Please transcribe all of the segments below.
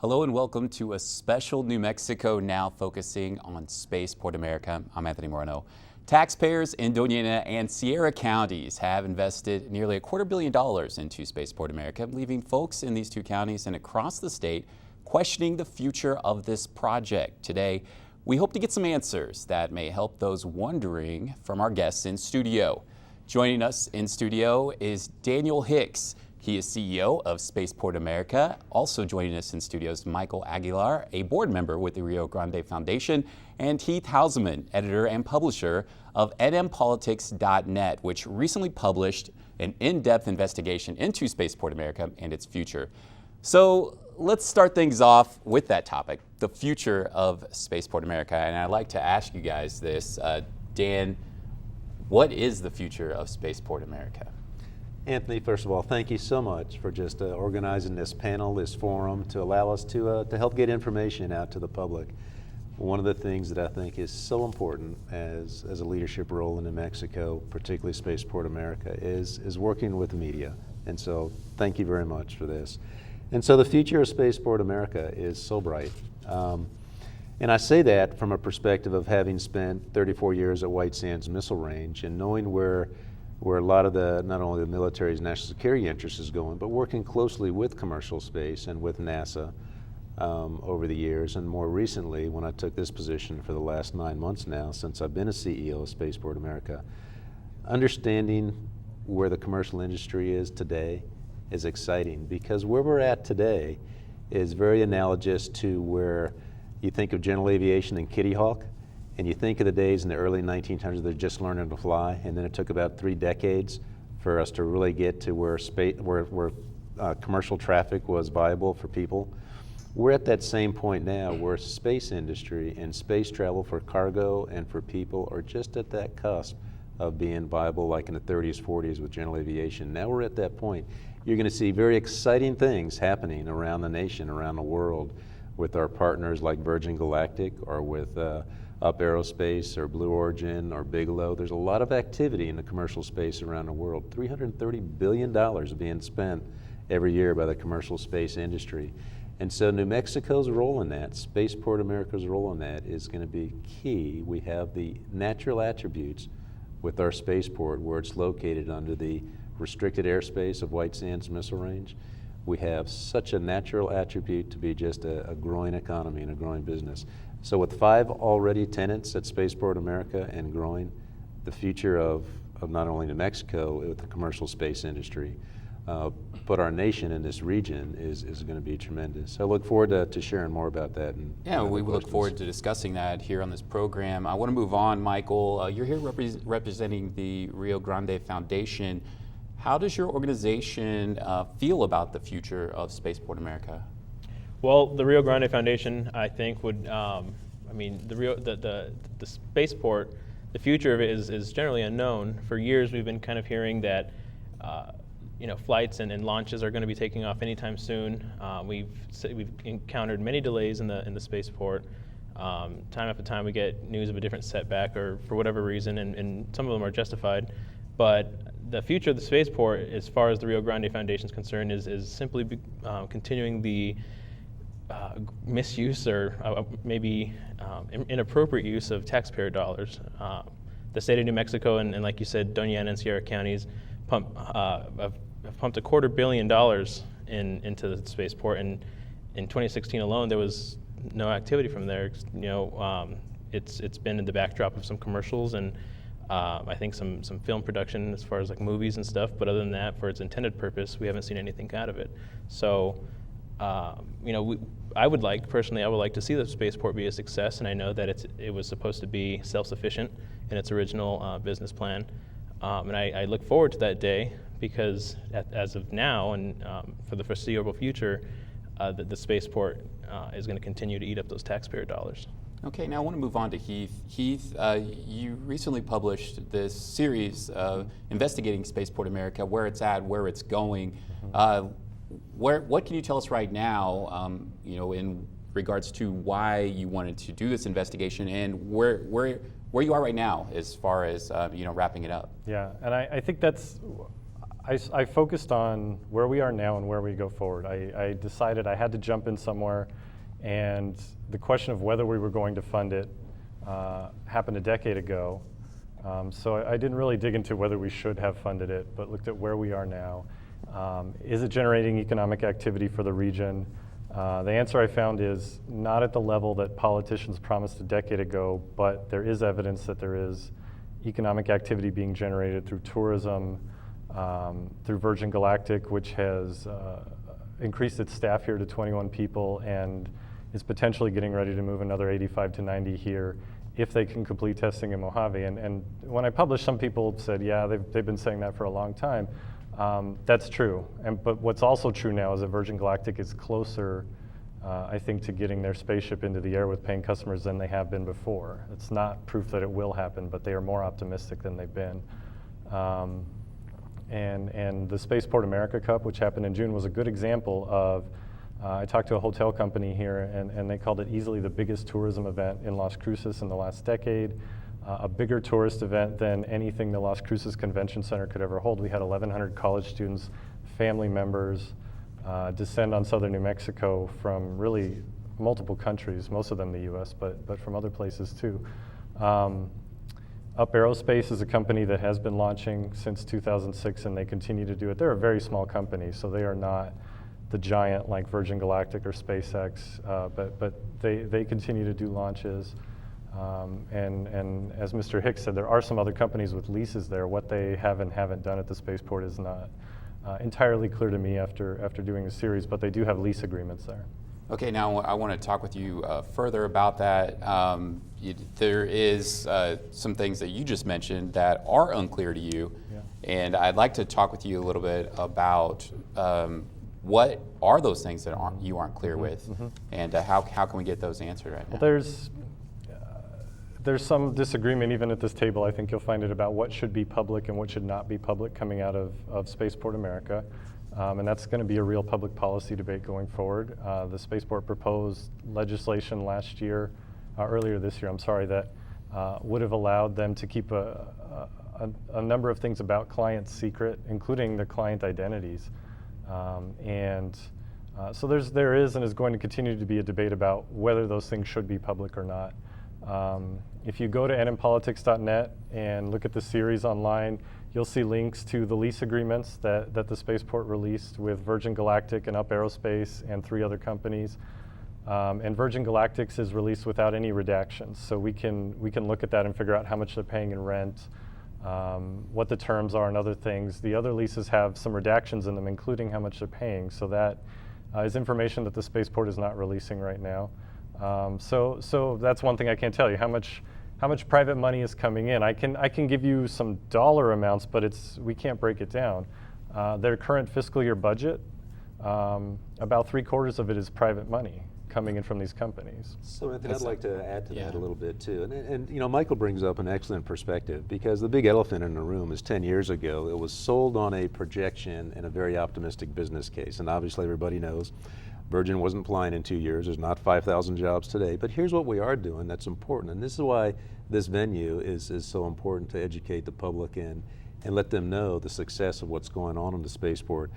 Hello and welcome to a special New Mexico Now focusing on Spaceport America. I'm Anthony Moreno. Taxpayers in Doña and Sierra counties have invested nearly $250 million into Spaceport America, leaving folks in these two counties and across the state questioning the future of this project. Today, we hope to get some answers that may help those wondering from our guests in studio. Joining us in studio is Daniel Hicks. He is CEO of Spaceport America. Also joining us in studio is Michael Aguilar, a board member with the Rio Grande Foundation, and Heath Haussamen, editor and publisher of nmpolitics.net, which recently published an in-depth investigation into Spaceport America and its future. So let's start things off with that topic, the future of Spaceport America. And I'd like to ask you guys this. Dan, what is the future of Spaceport America? Anthony, first of all, thank you so much for just organizing this panel, this forum, to allow us to help get information out to the public. One of the things that I think is so important as a leadership role in New Mexico, particularly Spaceport America, is working with the media. And so thank you very much for this. And so the future of Spaceport America is so bright. And I say that from a perspective of having spent 34 years at White Sands Missile Range and knowing where a lot of not only the military's national security interest is going, but working closely with commercial space and with NASA over the years. And more recently, when I took this position for the last 9 months now, since I've been a CEO of Spaceport America, understanding where the commercial industry is today is exciting, because where we're at today is very analogous to where you think of general aviation and Kitty Hawk, and you think of the days in the early 1900s they're just learning to fly, and then it took about 3 decades for us to really get to where commercial traffic was viable for people. We're at that same point now where space industry and space travel for cargo and for people are just at that cusp of being viable, like in the 30s, 40s with general aviation. Now we're at that point. You're going to see very exciting things happening around the nation, around the world, with our partners like Virgin Galactic or with Up Aerospace or Blue Origin or Bigelow. There's a lot of activity in the commercial space around the world. $330 billion being spent every year by the commercial space industry. And so New Mexico's role in that, Spaceport America's role in that, is going to be key. We have the natural attributes with our spaceport where it's located under the restricted airspace of White Sands Missile Range. We have such a natural attribute to be just a growing economy and a growing business. So with 5 already tenants at Spaceport America and growing, the future of not only New Mexico with the commercial space industry, but our nation in this region is going to be tremendous. I look forward to sharing more about that. Yeah, we look forward to discussing that here on this program. I want to move on, Michael. You're here representing the Rio Grande Foundation. How does your organization feel about the future of Spaceport America? Well, the Rio Grande Foundation, I think, would, the spaceport, the future of it is generally unknown. For years, we've been kind of hearing that, flights and launches are going to be taking off anytime soon. We've encountered many delays in the spaceport. Time after time, we get news of a different setback, or for whatever reason, and some of them are justified. But the future of the spaceport, as far as the Rio Grande Foundation is concerned, is simply continuing the misuse or maybe inappropriate use of taxpayer dollars. The state of New Mexico and like you said, Doña and Sierra counties have pumped $250 million into the spaceport, and in 2016 alone, there was no activity from there. It's been in the backdrop of some commercials and I think some film production as far as like movies and stuff, but other than that, for its intended purpose, we haven't seen anything out of it. So, I would like to see the spaceport be a success, and I know that it was supposed to be self-sufficient in its original business plan, and I look forward to that day because as of now and for the foreseeable future, the spaceport is going to continue to eat up those taxpayer dollars. Okay, now I want to move on to Heath. Heath, you recently published this series investigating Spaceport America, where it's at, where it's going. What can you tell us right now, in regards to why you wanted to do this investigation and where you are right now as far as wrapping it up? Yeah, and I think that's I focused on where we are now and where we go forward. I decided I had to jump in somewhere, and the question of whether we were going to fund it happened a decade ago. So I didn't really dig into whether we should have funded it, but looked at where we are now. Is it generating economic activity for the region? The answer I found is not at the level that politicians promised a decade ago, but there is evidence that there is economic activity being generated through tourism, through Virgin Galactic, which has increased its staff here to 21 people and is potentially getting ready to move another 85 to 90 here if they can complete testing in Mojave. And when I published, some people said, yeah, they've been saying that for a long time. That's true. But what's also true now is that Virgin Galactic is closer, I think, to getting their spaceship into the air with paying customers than they have been before. It's not proof that it will happen, but they are more optimistic than they've been. And the Spaceport America Cup, which happened in June, was a good example of, I talked to a hotel company here, and they called it easily the biggest tourism event in Las Cruces in the last decade, a bigger tourist event than anything the Las Cruces Convention Center could ever hold. We had 1,100 college students, family members, descend on southern New Mexico from really multiple countries, most of them the US, but from other places too. Up Aerospace is a company that has been launching since 2006, and they continue to do it. They're a very small company, so they are not the giant like Virgin Galactic or SpaceX, but they continue to do launches. And as Mr. Hicks said, there are some other companies with leases there. What they have and haven't done at the spaceport is not entirely clear to me after doing the series, but they do have lease agreements there. Okay, now I want to talk with you further about that. There is some things that you just mentioned that are unclear to you, and I'd like to talk with you a little bit about what are those things that you aren't clear with, and how can we get those answered right now? Well, there's some disagreement even at this table. I think you'll find it about what should be public and what should not be public coming out of Spaceport America. And that's going to be a real public policy debate going forward. The Spaceport proposed legislation last year, earlier this year, I'm sorry, that would have allowed them to keep a number of things about clients secret, including their client identities. So there is and is going to continue to be a debate about whether those things should be public or not. If you go to nmpolitics.net and look at the series online, you'll see links to the lease agreements that the Spaceport released with Virgin Galactic and Up Aerospace and 3 other companies. And Virgin Galactic's is released without any redactions, so we can look at that and figure out how much they're paying in rent, what the terms are and other things. The other leases have some redactions in them, including how much they're paying, so that is information that the Spaceport is not releasing right now. So that's one thing I can't tell you, how much private money is coming in. I can give you some dollar amounts, but we can't break it down. Their current fiscal year budget, about 3/4 of it is private money coming in from these companies. So Anthony, I'd like to add to that a little bit too. And you know, Michael brings up an excellent perspective, because the big elephant in the room is 10 years ago, it was sold on a projection and a very optimistic business case. And obviously everybody knows Virgin wasn't flying in 2 years. There's not 5,000 jobs today. But here's what we are doing that's important. And this is why this venue is so important to educate the public and let them know the success of what's going on in the spaceport.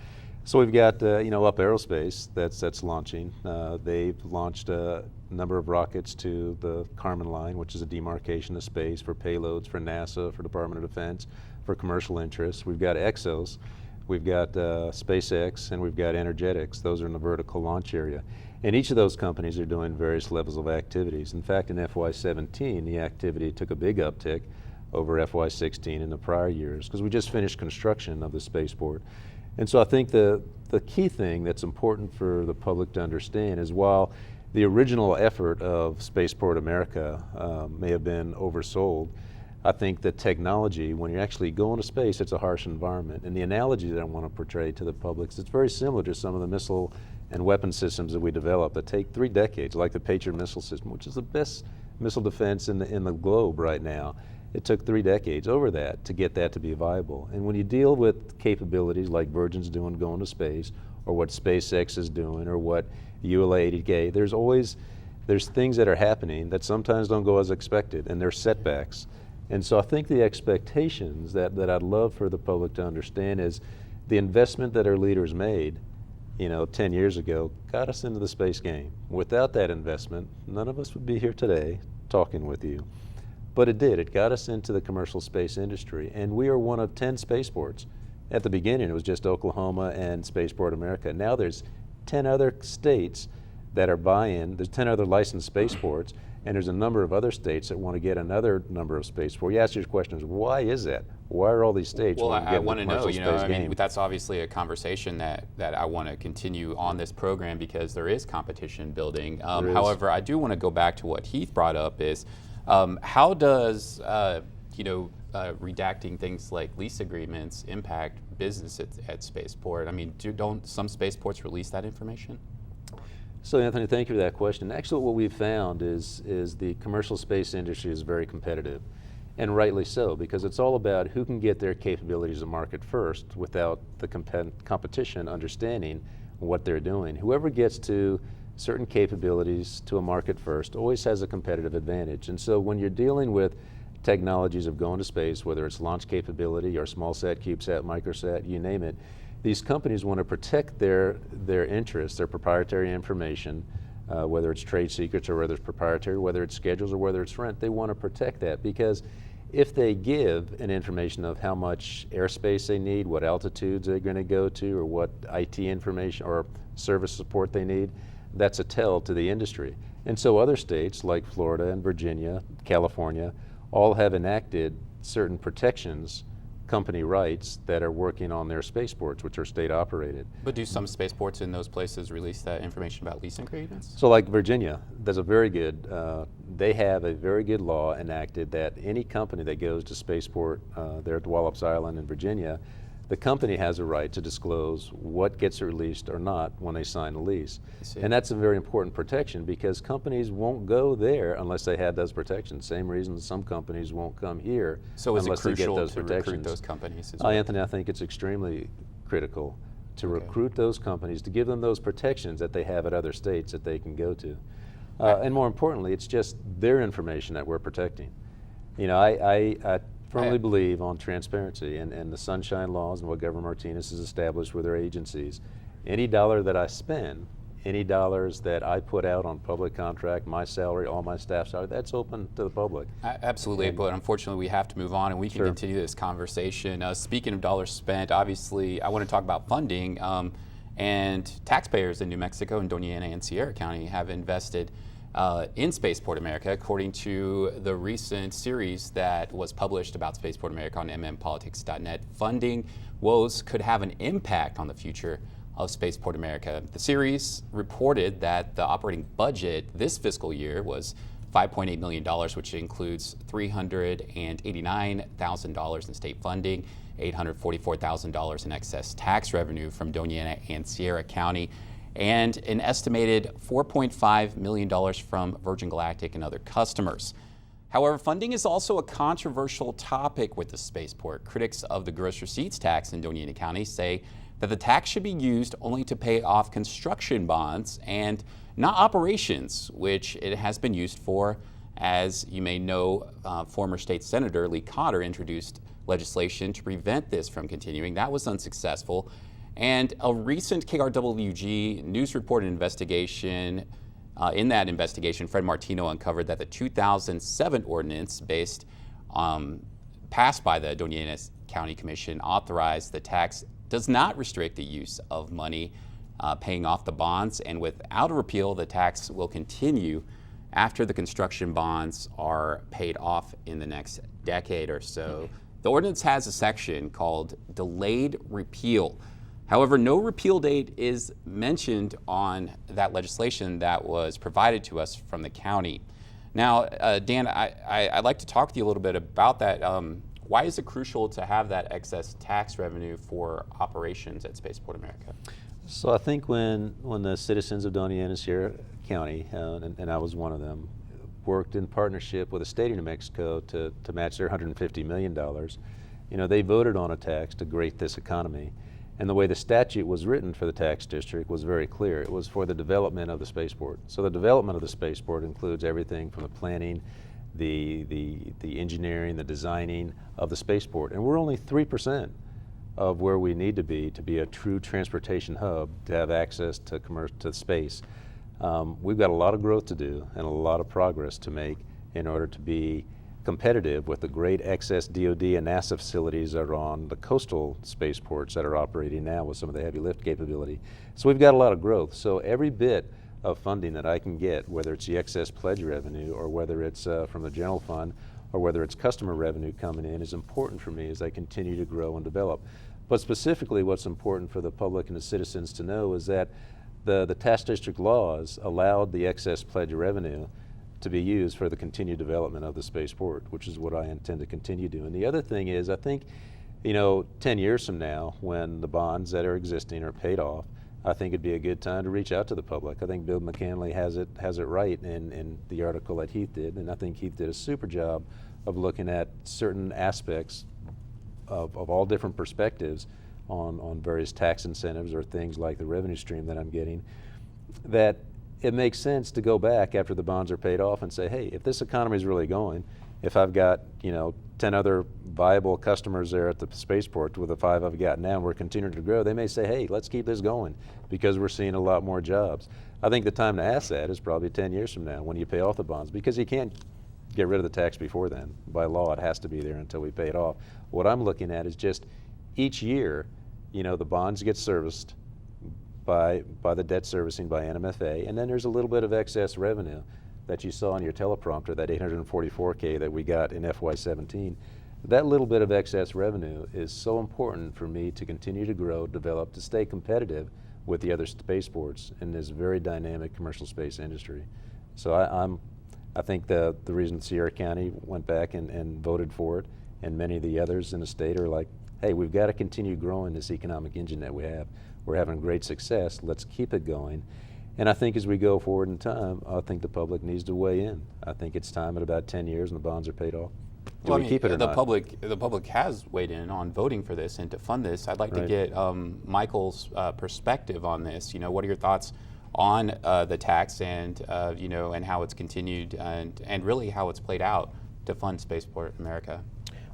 So we've got Up Aerospace that's launching. They've launched a number of rockets to the Kármán line, which is a demarcation of space for payloads for NASA, for Department of Defense, for commercial interests. We've got Exos. We've got SpaceX, and we've got Energetics. Those are in the vertical launch area. And each of those companies are doing various levels of activities. In fact, in FY17, the activity took a big uptick over FY16 in the prior years, because we just finished construction of the spaceport. And so I think the key thing that's important for the public to understand is, while the original effort of Spaceport America may have been oversold, I think that technology, when you're actually going to space, it's a harsh environment. And the analogy that I want to portray to the public is it's very similar to some of the missile and weapon systems that we develop that take 3 decades, like the Patriot missile system, which is the best missile defense in the globe right now. It took 3 decades over that to get that to be viable. And when you deal with capabilities like Virgin's doing going to space, or what SpaceX is doing, or what ULA-80K, there's things that are happening that sometimes don't go as expected, and there's setbacks. And so I think the expectations that I'd love for the public to understand is, The investment that our leaders made, 10 years ago, got us into the space game. Without that investment, none of us would be here today talking with you. But it did. It got us into the commercial space industry, and we are one of 10 spaceports. At the beginning, it was just Oklahoma and Spaceport America. Now there's 10 other states that are buying. There's 10 other licensed spaceports, and there's a number of other states that want to get another number of spaceports. You ask your question is, why is that? Why are all these states wanting to get in the commercial space game? That's obviously a conversation that I want to continue on this program because there is competition building. However, I do want to go back to what Heath brought up is, how does redacting things like lease agreements impact business at Spaceport? I mean, don't some spaceports release that information? So Anthony, thank you for that question. Actually, what we've found is the commercial space industry is very competitive, and rightly so, because it's all about who can get their capabilities to market first without the competition understanding what they're doing. Whoever gets to certain capabilities to a market first always has a competitive advantage. And so when you're dealing with technologies of going to space, whether it's launch capability or small sat, CubeSat, microsat, you name it, these companies want to protect their interests, their proprietary information, whether it's trade secrets or whether it's proprietary, whether it's schedules or whether it's rent. They want to protect that because if they give an information of how much airspace they need, what altitudes they're going to go to, or what IT information or service support they need, that's a tell to the industry. And so other states like Florida and Virginia, California, all have enacted certain protections, company rights, that are working on their spaceports, which are state operated. But do some spaceports in those places release that information about leasing agreements? So like Virginia, there's a very good, they have a very good law enacted that any company that goes to Spaceport there at Wallops Island in Virginia, the company has a right to disclose what gets released or not when they sign a lease. And that's a very important protection because companies won't go there unless they have those protections. Same reason some companies won't come here unless they get those protections. So is it crucial to recruit those companies as well? Anthony, I think it's extremely critical to recruit those companies, to give them those protections that they have at other states that they can go to. And more importantly, it's just their information that we're protecting. I firmly believe on transparency and the sunshine laws and what Governor Martinez has established with their agencies. Any dollar that I spend, any dollars that I put out on public contract, my salary, all my staff salary, that's open to the public. Absolutely, but unfortunately we have to move on and we can continue this conversation. Speaking of dollars spent, obviously I want to talk about funding, and taxpayers in New Mexico and Doña Ana and Sierra County have invested in Spaceport America, according to the recent series that was published about Spaceport America on mmpolitics.net. Funding woes could have an impact on the future of Spaceport America. The series reported that the operating budget this fiscal year was $5.8 million, which includes $389,000 in state funding, $844,000 in excess tax revenue from Doña Ana and Sierra County, and an estimated $4.5 million from Virgin Galactic and other customers. However, funding is also a controversial topic with the spaceport. Critics of the gross receipts tax in Doña Ana County say that the tax should be used only to pay off construction bonds and not operations, which it has been used for. As you may know, former state senator Lee Cotter introduced legislation to prevent this from continuing. That was unsuccessful. And a recent KRWG news report investigation, in that investigation, Fred Martino uncovered that the 2007 ordinance passed by the Doña Ana County Commission authorized the tax does not restrict the use of money paying off the bonds, and without a repeal, the tax will continue after the construction bonds are paid off in the next decade or so. The ordinance has a section called delayed repeal. However, no repeal date is mentioned on that legislation that was provided to us from the county. Now, Dan, I'd like to talk to you a little bit about that. Why is it crucial to have that excess tax revenue for operations at Spaceport America? So I think when the citizens of Doña Ana and Sierra County, and I was one of them, worked in partnership with the state of New Mexico to match their $150 million, they voted on a tax to grate this economy. And the way the statute was written for the tax district was very clear. It was for the development of the spaceport. So the development of the spaceport includes everything from the planning, the engineering, the designing of the spaceport. And we're only 3% of where we need to be a true transportation hub, to have access to space. We've got a lot of growth to do and a lot of progress to make in order to be competitive with the great excess DoD and NASA facilities that are on the coastal spaceports that are operating now with some of the heavy lift capability. So we've got a lot of growth. So every bit of funding that I can get, whether it's the excess pledge revenue or whether it's from the general fund or whether it's customer revenue coming in, is important for me as I continue to grow and develop. But specifically what's important for the public and the citizens to know is that the tax district laws allowed the excess pledge revenue to be used for the continued development of the spaceport, which is what I intend to continue doing. The other thing is, I think, 10 years from now, when the bonds that are existing are paid off, I think it'd be a good time to reach out to the public. I think Bill McCanley has it right in the article that Heath did, and I think Heath did a super job of looking at certain aspects of all different perspectives on various tax incentives or things like the revenue stream that I'm getting, that it makes sense to go back after the bonds are paid off and say, hey, if this economy is really going, if I've got 10 other viable customers there at the spaceport with the 5 I've got now, and we're continuing to grow, they may say, hey, let's keep this going because we're seeing a lot more jobs. I think the time to ask that is probably 10 years from now when you pay off the bonds, because you can't get rid of the tax before then. By law, it has to be there until we pay it off. What I'm looking at is just each year, the bonds get serviced by the debt servicing by NMFA, and then there's a little bit of excess revenue that you saw on your teleprompter, that $844K that we got in FY17. That little bit of excess revenue is so important for me to continue to grow, develop, to stay competitive with the other spaceports in this very dynamic commercial space industry. So I think the reason Sierra County went back and voted for it, and many of the others in the state are like, hey, we've got to continue growing this economic engine that we have. We're having great success. Let's keep it going. And I think as we go forward in time, I think the public needs to weigh in. I think it's time at about 10 years and the bonds are paid off. Do we keep it or the not? The public has weighed in on voting for this and to fund this. I'd like to get Michael's perspective on this. What are your thoughts on the tax and and how it's continued and really how it's played out to fund Spaceport America?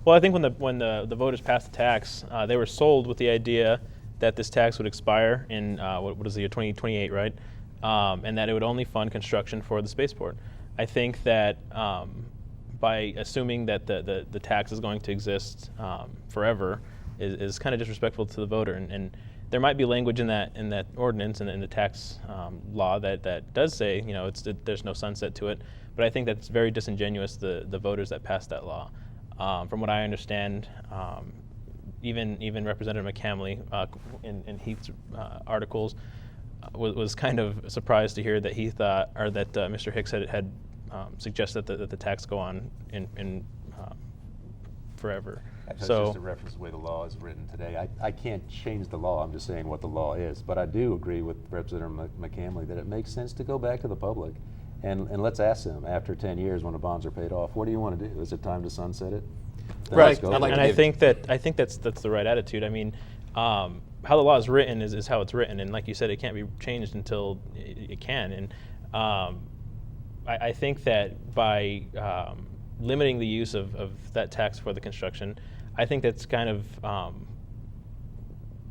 Well, I think when the voters passed the tax, they were sold with the idea that this tax would expire in what is the year 2028, right? And that it would only fund construction for the spaceport. I think that by assuming that the tax is going to exist forever is kind of disrespectful to the voter. And there might be language in that ordinance and in the tax law that does say there's no sunset to it. But I think that's very disingenuous, the voters that passed that law. From what I understand, even Representative McCamley in Heath's articles was kind of surprised to hear that he thought, or that Mr. Hicks had suggested that the tax go on in forever. That's So just a reference to the way the law is written today. I can't change the law. I'm just saying what the law is. But I do agree with Representative McCamley that it makes sense to go back to the public and let's ask them after 10 years when the bonds are paid off, what do you want to do? Is it time to sunset it? Then let's go for it. And I think that's the right attitude. I mean, how the law is written is how it's written, and like you said, it can't be changed until it can. And I think that by limiting the use of that tax for the construction, I think that's kind of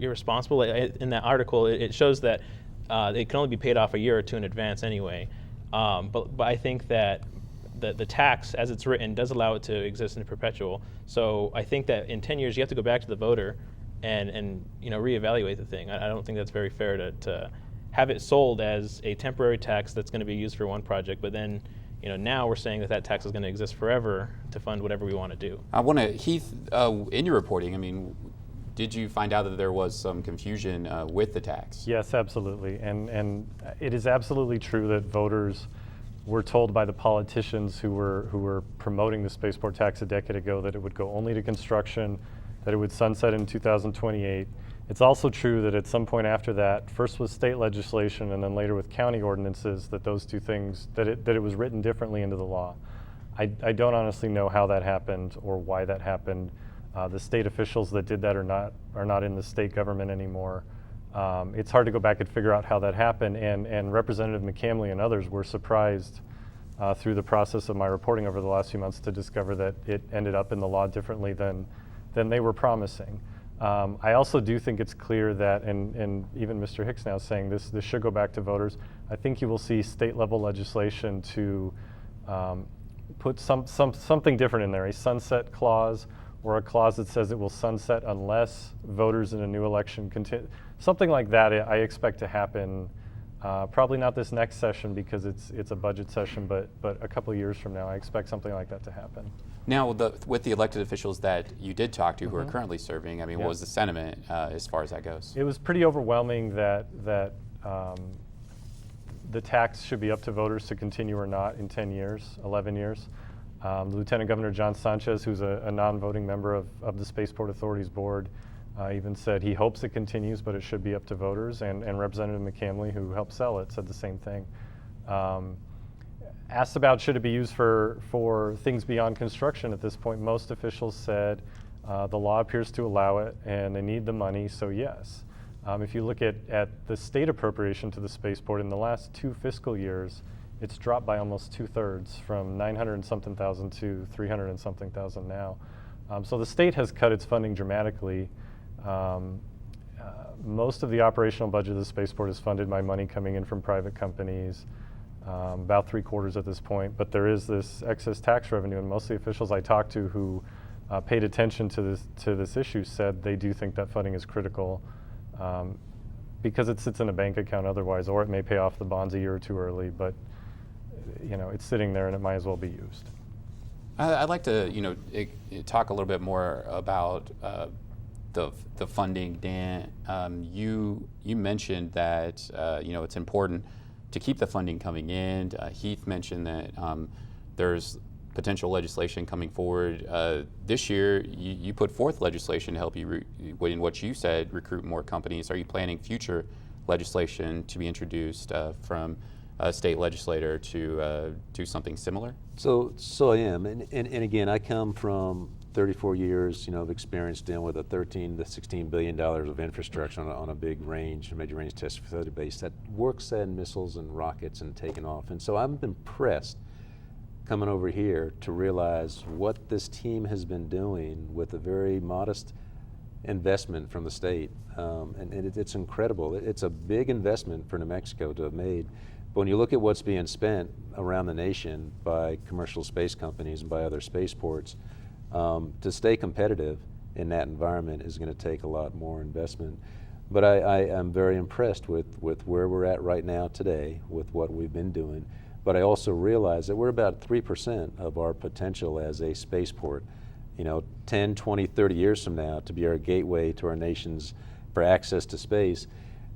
irresponsible. In that article, it shows that it can only be paid off a year or two in advance anyway. But I think that the tax, as it's written, does allow it to exist in perpetual. So I think that in 10 years, you have to go back to the voter and reevaluate the thing. I don't think that's very fair to have it sold as a temporary tax that's going to be used for one project, but then now we're saying that tax is going to exist forever to fund whatever we want to do. I want to, Heath, in your reporting, did you find out that there was some confusion with the tax? Yes, absolutely. And it is absolutely true that voters were told by the politicians who were promoting the spaceport tax a decade ago that it would go only to construction, that it would sunset in 2028. It's also true that at some point after that, first with state legislation and then later with county ordinances, that those two things, that it was written differently into the law. I don't honestly know how that happened or why that happened. The state officials that did that are not in the state government anymore. It's hard to go back and figure out how that happened, and Representative McCamley and others were surprised through the process of my reporting over the last few months to discover that it ended up in the law differently than they were promising. I also do think it's clear that, and even Mr. Hicks now is saying this should go back to voters. I think you will see state level legislation to put something different in there, a sunset clause or a clause that says it will sunset unless voters in a new election continue. Something like that I expect to happen, probably not this next session because it's a budget session, but a couple of years from now, I expect something like that to happen. Now, with the elected officials that you did talk to who are currently serving, I mean, what was the sentiment as far as that goes? It was pretty overwhelming that the tax should be up to voters to continue or not in 10 years, 11 years. Lieutenant Governor John Sanchez, who's a non-voting member of the Spaceport Authority's board, even said he hopes it continues, but it should be up to voters. And Representative McCamley, who helped sell it, said the same thing. Asked about should it be used for things beyond construction at this point, most officials said the law appears to allow it and they need the money, so yes. If you look at the state appropriation to the spaceport in the last 2 fiscal years, it's dropped by almost 2/3 from 900 and something thousand to 300 and something thousand now. So the state has cut its funding dramatically. Most of the operational budget of the spaceport is funded by money coming in from private companies, about 3/4 at this point, but there is this excess tax revenue, and most of the officials I talked to who paid attention to this issue said they do think that funding is critical because it sits in a bank account otherwise, or it may pay off the bonds a year or two early, but it's sitting there and it might as well be used. I'd like to talk a little bit more about the funding, Dan. You mentioned that it's important to keep the funding coming in. Heath mentioned that there's potential legislation coming forward. This year, you put forth legislation to help you, in what you said, recruit more companies. Are you planning future legislation to be introduced from a state legislator to do something similar? So I am, and again, I come from 34 years, of experience dealing with a $13 to $16 billion of infrastructure on a big range, a major range test facility base that works at missiles and rockets and taking off. And so I'm impressed coming over here to realize what this team has been doing with a very modest investment from the state. And it's incredible. It's a big investment for New Mexico to have made. But when you look at what's being spent around the nation by commercial space companies and by other spaceports, to stay competitive in that environment is going to take a lot more investment. But I am very impressed with where we're at right now today with what we've been doing. But I also realize that we're about 3% of our potential as a spaceport. 10, 20, 30 years from now, to be our gateway to our nations for access to space,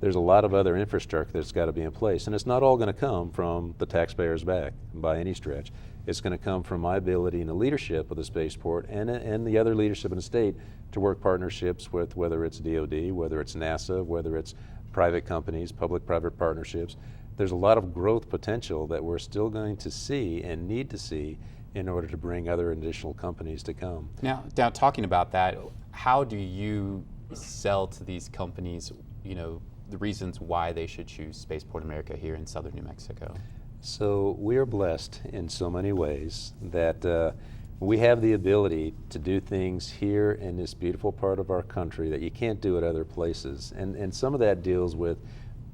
there's a lot of other infrastructure that's got to be in place. And it's not all going to come from the taxpayers' back by any stretch. It's going to come from my ability and the leadership of the spaceport and the other leadership in the state to work partnerships with whether it's DOD, whether it's NASA, whether it's private companies, public-private partnerships. There's a lot of growth potential that we're still going to see and need to see in order to bring other additional companies to come. Now talking about that, how do you sell to these companies, the reasons why they should choose Spaceport America here in southern New Mexico? So we are blessed in so many ways that we have the ability to do things here in this beautiful part of our country that you can't do at other places. And some of that deals with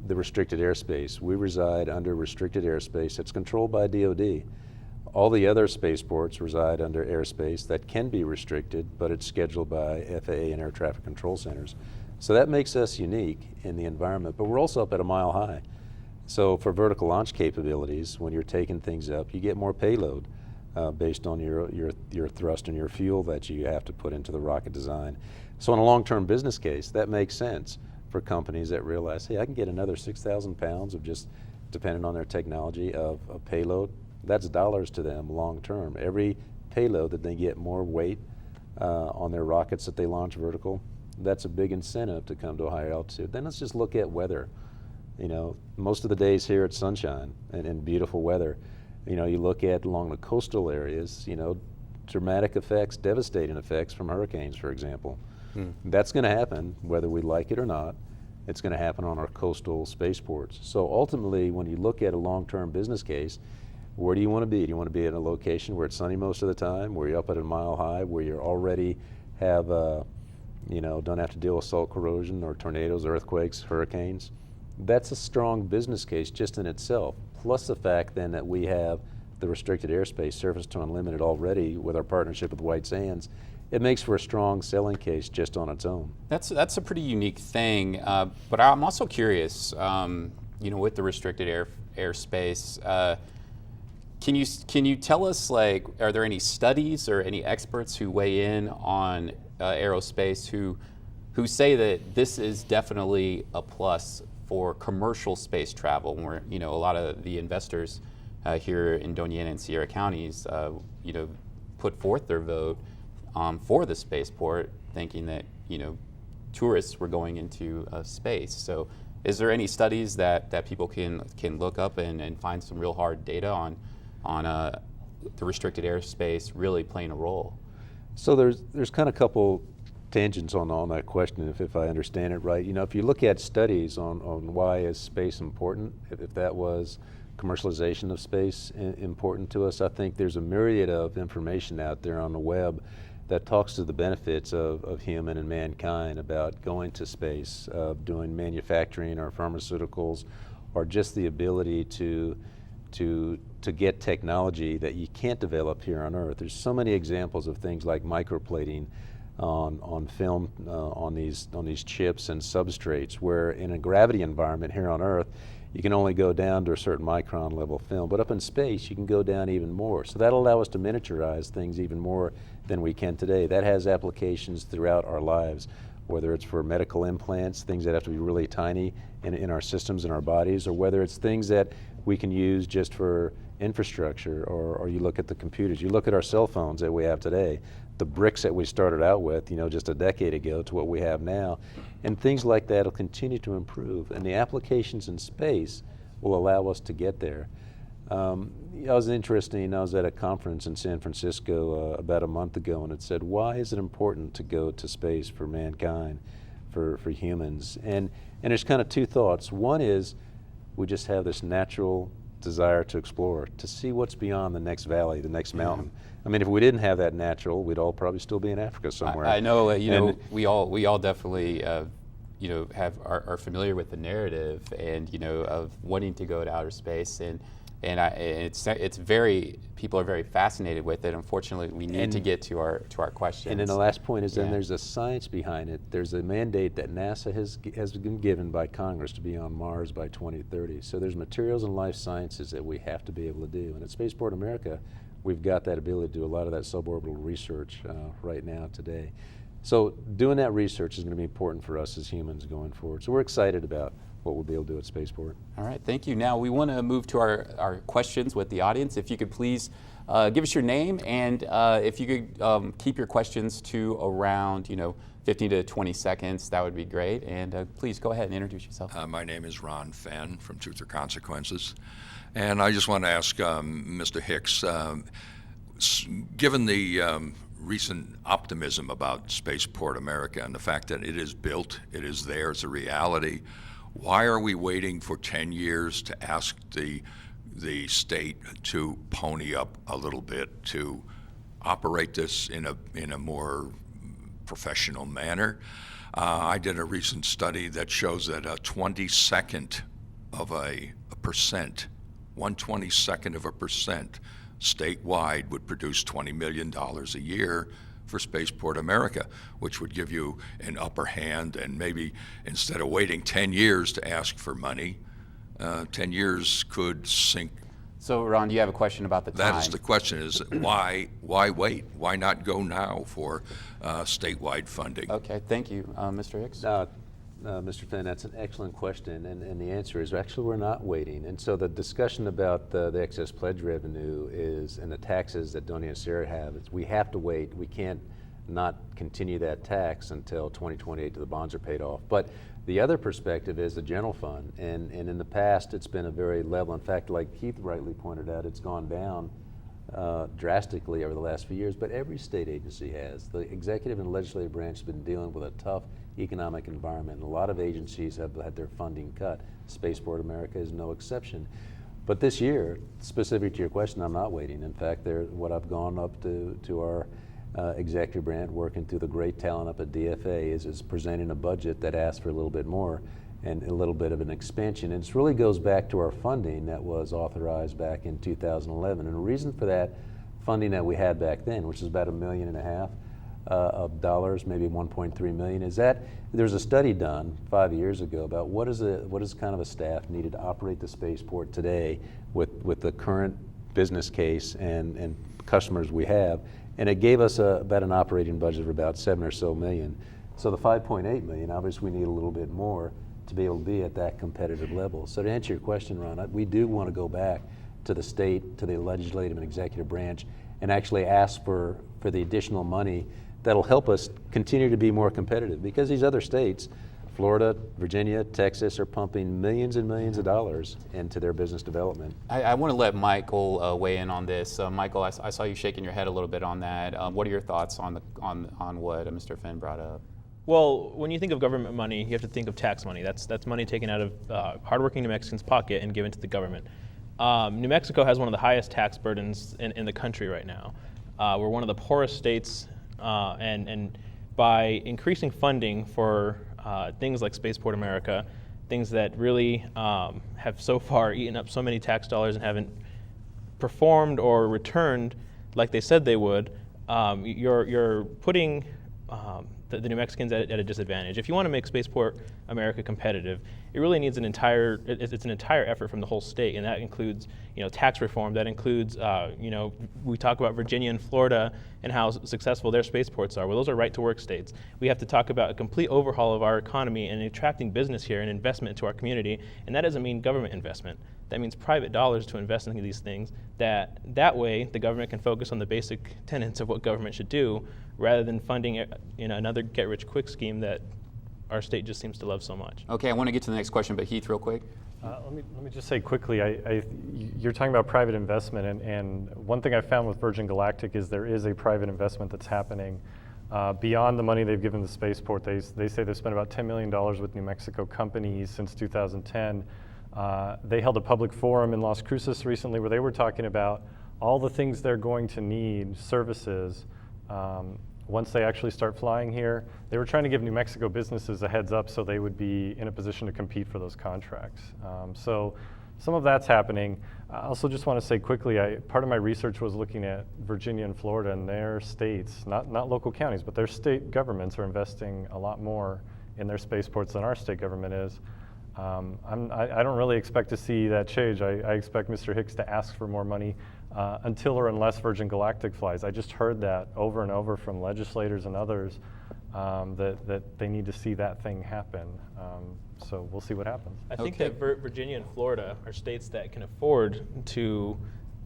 the restricted airspace. We reside under restricted airspace that's controlled by DOD. All the other spaceports reside under airspace that can be restricted, but it's scheduled by FAA and air traffic control centers. So that makes us unique in the environment, but we're also up at a mile high. So for vertical launch capabilities, when you're taking things up, you get more payload based on your thrust and your fuel that you have to put into the rocket design. So in a long-term business case, that makes sense for companies that realize, hey, I can get another 6,000 pounds of just, depending on their technology, of payload. That's dollars to them long-term. Every payload that they get more weight on their rockets that they launch vertical, that's a big incentive to come to a higher altitude. Then let's just look at weather. Most of the days here it's sunshine and beautiful weather. You look at along the coastal areas, dramatic effects, devastating effects from hurricanes, for example. That's going to happen whether we like it or not. It's going to happen on our coastal spaceports. So ultimately, when you look at a long-term business case, where do you want to be? Do you want to be in a location where it's sunny most of the time, where you're up at a mile high, where you already have don't have to deal with salt corrosion or tornadoes, earthquakes, hurricanes. That's a strong business case just in itself, plus the fact then that we have the restricted airspace, surface to unlimited already with our partnership with White Sands. It makes for a strong selling case just on its own. That's a pretty unique thing, but I'm also curious, with the restricted airspace, can you tell us, like, are there any studies or any experts who weigh in on aerospace who say that this is definitely a plus for commercial space travel, where a lot of the investors here in Doña Ana and Sierra counties, put forth their vote for the spaceport, thinking that tourists were going into space. So, is there any studies that people can look up and find some real hard data on the restricted airspace really playing a role? So there's kind of a couple tangents on that question, if I understand it right. If you look at studies on why is space important, if that was commercialization of space important to us, I think there's a myriad of information out there on the web that talks to the benefits of human and mankind about going to space, doing manufacturing or pharmaceuticals, or just the ability to get technology that you can't develop here on Earth. There's so many examples of things like microplating on film, on these chips and substrates, where in a gravity environment here on Earth, you can only go down to a certain micron level film, but up in space you can go down even more. So that'll allow us to miniaturize things even more than we can today. That has applications throughout our lives, whether it's for medical implants, things that have to be really tiny in our systems, in our bodies, or whether it's things that we can use just for infrastructure, or you look at the computers, you look at our cell phones that we have today, the bricks that we started out with, just a decade ago to what we have now, and things like that will continue to improve, and the applications in space will allow us to get there. It was interesting, I was at a conference in San Francisco about a month ago, and it said, why is it important to go to space for mankind, for humans? And there's kind of two thoughts. One is we just have this natural desire to explore, to see what's beyond the next valley, the next mountain. I mean, if we didn't have that natural, we'd all probably still be in Africa somewhere. I know, we all definitely, are familiar with the narrative and of wanting to go to outer space, and it's very, people are very fascinated with it. Unfortunately, we need to get to our questions. And then the last point is then there's a science behind it. There's a mandate that NASA has been given by Congress to be on Mars by 2030. So there's materials and life sciences that we have to be able to do. And at Spaceport America, we've got that ability to do a lot of that suborbital research right now today. So doing that research is going to be important for us as humans going forward. So we're excited about what we'll be able to do at Spaceport. All right, thank you. Now we want to move to our questions with the audience. If you could please give us your name, and if you could keep your questions to around 15 to 20 seconds, that would be great. And please go ahead and introduce yourself. My name is Ron Fenn from Truth or Consequences. And I just want to ask Mr. Hicks, given the recent optimism about Spaceport America and the fact that it is built, it is there, it's a reality, why are we waiting for 10 years to ask the state to pony up a little bit to operate this in a more professional manner? I did a recent study that shows that a 1/22 of a percent statewide would produce $20 million a year for Spaceport America, which would give you an upper hand, and maybe instead of waiting 10 years to ask for money, 10 years could sink. So Ron, do you have a question about the time? That is the question, is why wait? Why not go now for statewide funding? Okay, thank you. Mr. Hicks? Mr. Fenn, that's an excellent question, and the answer is actually we're not waiting. And so the discussion about the excess pledge revenue and the taxes that Doña Ana Sierra have, we have to wait. We can't not continue that tax until 2028 till the bonds are paid off. But the other perspective is the general fund, and in the past it's been a very level. In fact, like Heath rightly pointed out, it's gone down drastically over the last few years, but every state agency has. The executive and legislative branch has been dealing with a tough economic environment. A lot of agencies have had their funding cut. Spaceport America is no exception. But this year, specific to your question, I'm not waiting. In fact, what I've gone up to our Executive branch working through the great talent up at DFA is presenting a budget that asks for a little bit more and a little bit of an expansion. And it really goes back to our funding that was authorized back in 2011. And the reason for that funding that we had back then, which is about $1.5 million of dollars, maybe 1.3 million, is that there's a study done 5 years ago about what is kind of a staff needed to operate the spaceport today with the current business case and customers we have, and it gave us about an operating budget of about $7 or so million. So the 5.8 million, obviously we need a little bit more to be able to be at that competitive level. So to answer your question, Ron, we do want to go back to the state, to the legislative and executive branch, and actually ask for the additional money that'll help us continue to be more competitive, because these other states, Florida, Virginia, Texas, are pumping millions and millions of dollars into their business development. I want to let Michael weigh in on this. Michael, I saw you shaking your head a little bit on that. What are your thoughts on what Mr. Finn brought up? Well, when you think of government money, you have to think of tax money. That's money taken out of hardworking New Mexicans' pocket and given to the government. New Mexico has one of the highest tax burdens in the country right now. We're one of the poorest states, and by increasing funding for things like Spaceport America, things that really have so far eaten up so many tax dollars and haven't performed or returned like they said they would, you're putting the New Mexicans at a disadvantage. If you want to make Spaceport America competitive, it really needs it's an entire effort from the whole state, and that includes tax reform. That includes we talk about Virginia and Florida and how successful their spaceports are. Well, those are right-to-work states. We have to talk about a complete overhaul of our economy and attracting business here and investment into our community, and that doesn't mean government investment. That means private dollars to invest in these things. That way, the government can focus on the basic tenets of what government should do, rather than funding another get-rich-quick scheme that our state just seems to love so much. Okay, I want to get to the next question, but Heath, real quick. Let me just say quickly, you're talking about private investment, and one thing I found with Virgin Galactic is there is a private investment that's happening beyond the money they've given the spaceport. They say they've spent about $10 million with New Mexico companies since 2010. They held a public forum in Las Cruces recently where they were talking about all the things they're going to need, services, once they actually start flying here. They were trying to give New Mexico businesses a heads up so they would be in a position to compete for those contracts. So some of that's happening. I also just want to say quickly, part of my research was looking at Virginia and Florida, and their states, not local counties, but their state governments are investing a lot more in their spaceports than our state government is. I don't really expect to see that change. I expect Mr. Hicks to ask for more money until or unless Virgin Galactic flies. I just heard that over and over from legislators and others that they need to see that thing happen. So we'll see what happens. I think that Virginia and Florida are states that can afford to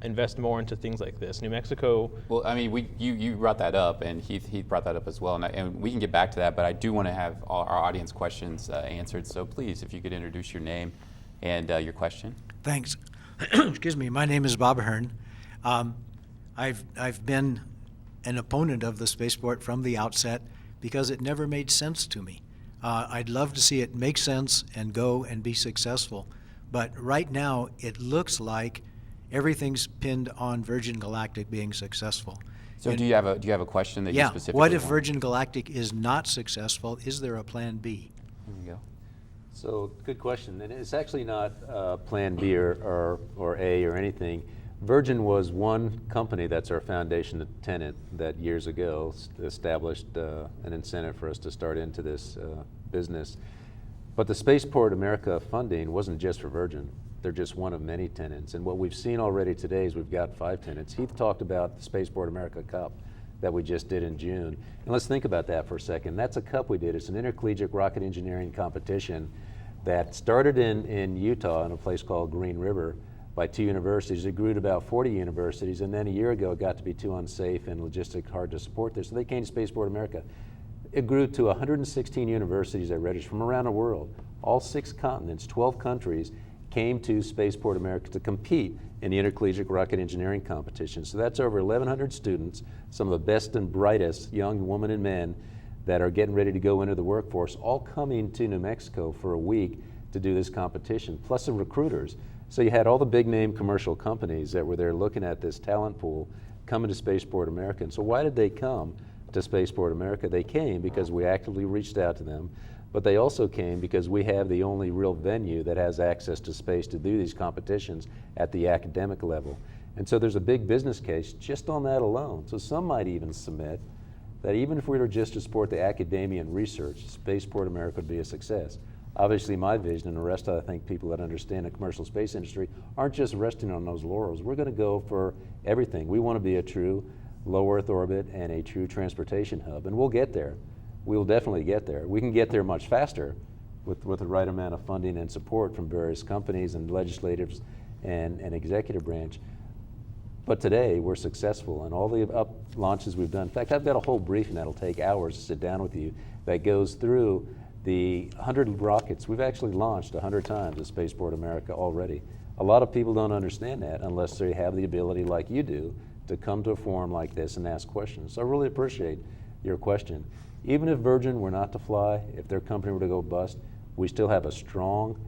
invest more into things like this. New Mexico. Well, I mean, you brought that up, and Heath brought that up as well, and we can get back to that, but I do want to have our audience questions answered. So please, if you could introduce your name and your question. Thanks. Excuse me. My name is Bob Hearn. I've been an opponent of the spaceport from the outset because it never made sense to me. I'd love to see it make sense and go and be successful, but right now it looks like everything's pinned on Virgin Galactic being successful. So do you have a question that you specifically what if want? Virgin Galactic is not successful? Is there a plan B? There you go. So good question, and it's actually not Plan B or A or anything. Virgin was one company that's our foundation tenant that years ago established an incentive for us to start into this business. But the Spaceport America funding wasn't just for Virgin. They're just one of many tenants. And what we've seen already today is we've got 5 tenants. Heath talked about the Spaceport America Cup that we just did in June. And let's think about that for a second. That's a cup we did. It's an intercollegiate rocket engineering competition that started in Utah in a place called Green River by 2 universities. It grew to about 40 universities, and then a year ago it got to be too unsafe and logistically hard to support this. So they came to Spaceport America. It grew to 116 universities that registered from around the world. All 6 continents, 12 countries came to Spaceport America to compete in the intercollegiate rocket engineering competition. So that's over 1,100 students, some of the best and brightest young women and men that are getting ready to go into the workforce, all coming to New Mexico for a week to do this competition, plus the recruiters. So you had all the big name commercial companies that were there looking at this talent pool coming to Spaceport America. And so why did they come to Spaceport America? They came because we actively reached out to them, but they also came because we have the only real venue that has access to space to do these competitions at the academic level. And so there's a big business case just on that alone. So some might even submit that even if we were just to support the academia and research, Spaceport America would be a success. Obviously my vision, and the rest of, I think, people that understand the commercial space industry aren't just resting on those laurels. We're going to go for everything. We want to be a true low Earth orbit and a true transportation hub, and we'll get there. We'll definitely get there. We can get there much faster with the right amount of funding and support from various companies and legislators and executive branch. But today, we're successful, and all the up launches we've done. In fact, I've got a whole briefing that'll take hours to sit down with you that goes through the 100 rockets. We've actually launched 100 times at Spaceport America already. A lot of people don't understand that unless they have the ability, like you do, to come to a forum like this and ask questions. So I really appreciate your question. Even if Virgin were not to fly, if their company were to go bust, we still have a strong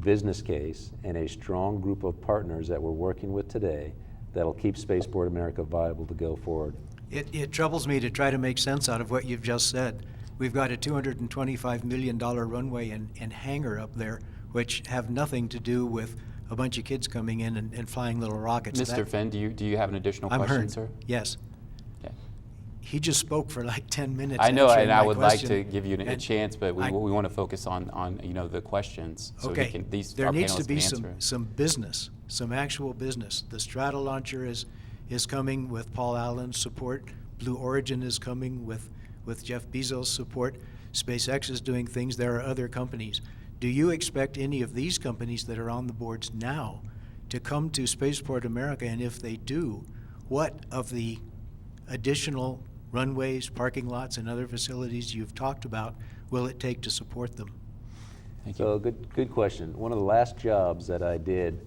business case and a strong group of partners that we're working with today that'll keep Spaceport America viable to go forward. It troubles me to try to make sense out of what you've just said. We've got a $225 million runway and hangar up there, which have nothing to do with a bunch of kids coming in and flying little rockets. Mr. Fenn, do you have an additional I'm question, heard. sir? Yes. Okay. He just spoke for like 10 minutes. I know, answering and I my would question, like to give you a and chance, but we want to focus on the questions. So okay. he can, There our needs to panelists be can answer. some business, some actual business. The Strata launcher is coming with Paul Allen's support. Blue Origin is coming with Jeff Bezos' support. SpaceX is doing things. There are other companies. Do you expect any of these companies that are on the boards now to come to Spaceport America? And if they do, what of the additional runways, parking lots, and other facilities you've talked about will it take to support them? Thank you. So good question. One of the last jobs that I did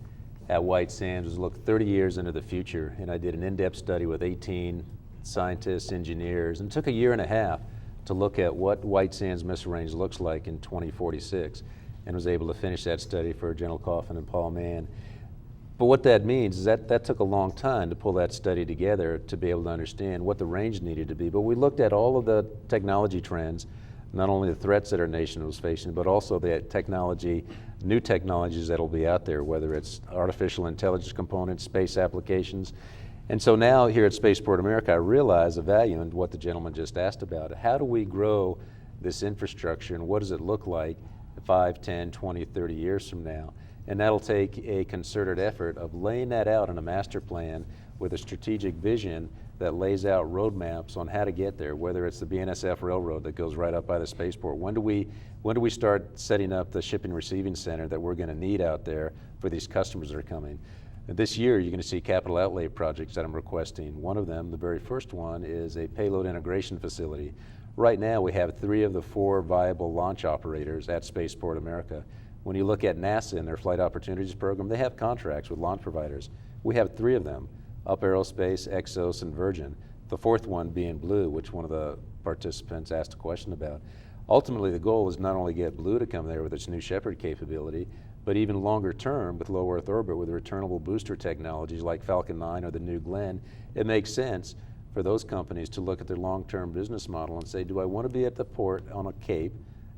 at White Sands was look 30 years into the future, and I did an in-depth study with 18 scientists, engineers, and it took a year and a half to look at what White Sands missile range looks like in 2046, and was able to finish that study for General Coffin and Paul Mann. But what that means is that took a long time to pull that study together to be able to understand what the range needed to be. But we looked at all of the technology trends, not only the threats that our nation was facing, but also the technology, new technologies that'll be out there, whether it's artificial intelligence components, space applications. And so now here at Spaceport America, I realize the value in what the gentleman just asked about. How do we grow this infrastructure, and what does it look like 5, 10, 20, 30 years from now? And that'll take a concerted effort of laying that out in a master plan with a strategic vision that lays out roadmaps on how to get there, whether it's the BNSF railroad that goes right up by the spaceport. When do we start setting up the shipping receiving center that we're going to need out there for these customers that are coming? This year, you're going to see capital outlay projects that I'm requesting. One of them, the very first one, is a payload integration facility. Right now, we have 3 of the 4 viable launch operators at Spaceport America. When you look at NASA and their Flight Opportunities Program, they have contracts with launch providers. We have 3 of them, Up Aerospace, Exos, and Virgin. The 4th one being Blue, which one of the participants asked a question about. Ultimately, the goal is not only get Blue to come there with its new Shepard capability, but even longer term with low Earth orbit with returnable booster technologies like Falcon 9 or the new Glenn, it makes sense for those companies to look at their long-term business model and say, do I want to be at the port on a Cape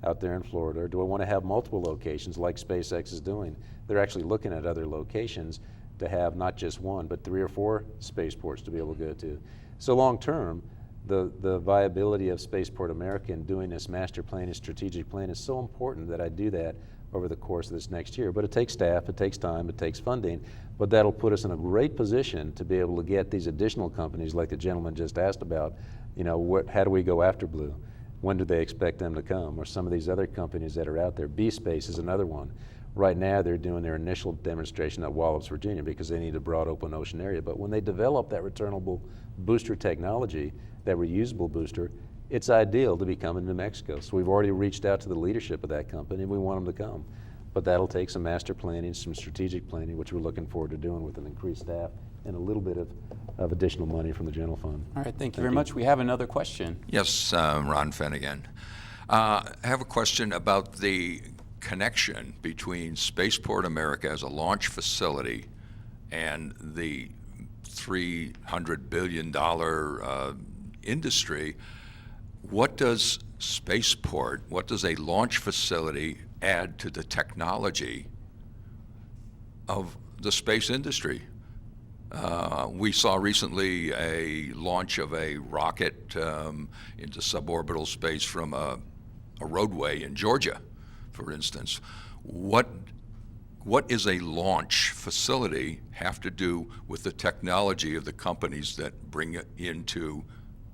out there in Florida, or do I want to have multiple locations like SpaceX is doing? They're actually looking at other locations to have not just 1, but 3 or 4 spaceports to be able to go to. So long-term, the viability of Spaceport America and doing this master plan and strategic plan is so important that I do that over the course of this next year. But it takes staff, it takes time, it takes funding, but that'll put us in a great position to be able to get these additional companies like the gentleman just asked about, how do we go after Blue? When do they expect them to come? Or some of these other companies that are out there. B-Space is another one. Right now they're doing their initial demonstration at Wallops, Virginia because they need a broad open ocean area. But when they develop that returnable booster technology, that reusable booster, it's ideal to be coming to New Mexico. So we've already reached out to the leadership of that company and we want them to come. But that'll take some master planning, some strategic planning, which we're looking forward to doing with an increased staff and a little bit of additional money from the general fund. All right, thank you very much. We have another question. Yes, Ron Fenn again. I have a question about the connection between Spaceport America as a launch facility and the $300 billion industry, what does Spaceport, what does a launch facility add to the technology of the space industry? We saw recently a launch of a rocket into suborbital space from a roadway in Georgia, for instance. What is a launch facility have to do with the technology of the companies that bring it into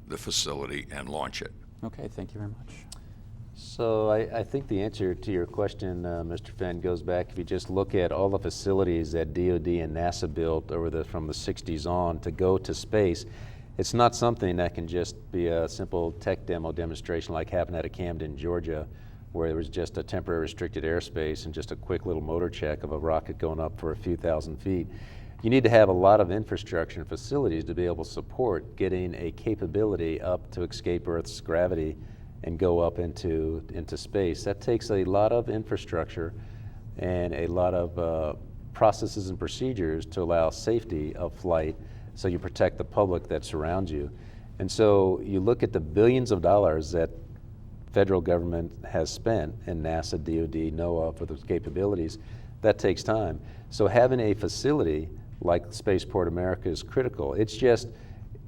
the facility and launch it? Okay, thank you very much. So I think the answer to your question, Mr. Fenn, goes back, if you just look at all the facilities that DoD and NASA built from the 60s on to go to space, it's not something that can just be a simple tech demonstration like happened out of Camden, Georgia, where there was just a temporary restricted airspace and just a quick little motor check of a rocket going up for a few thousand feet. You need to have a lot of infrastructure and facilities to be able to support getting a capability up to escape Earth's gravity and go up into space. That takes a lot of infrastructure and a lot of processes and procedures to allow safety of flight, so you protect the public that surrounds you. And so you look at the billions of dollars that federal government has spent in NASA, DoD, NOAA for those capabilities. That takes time. So having a facility like Spaceport America is critical. It's just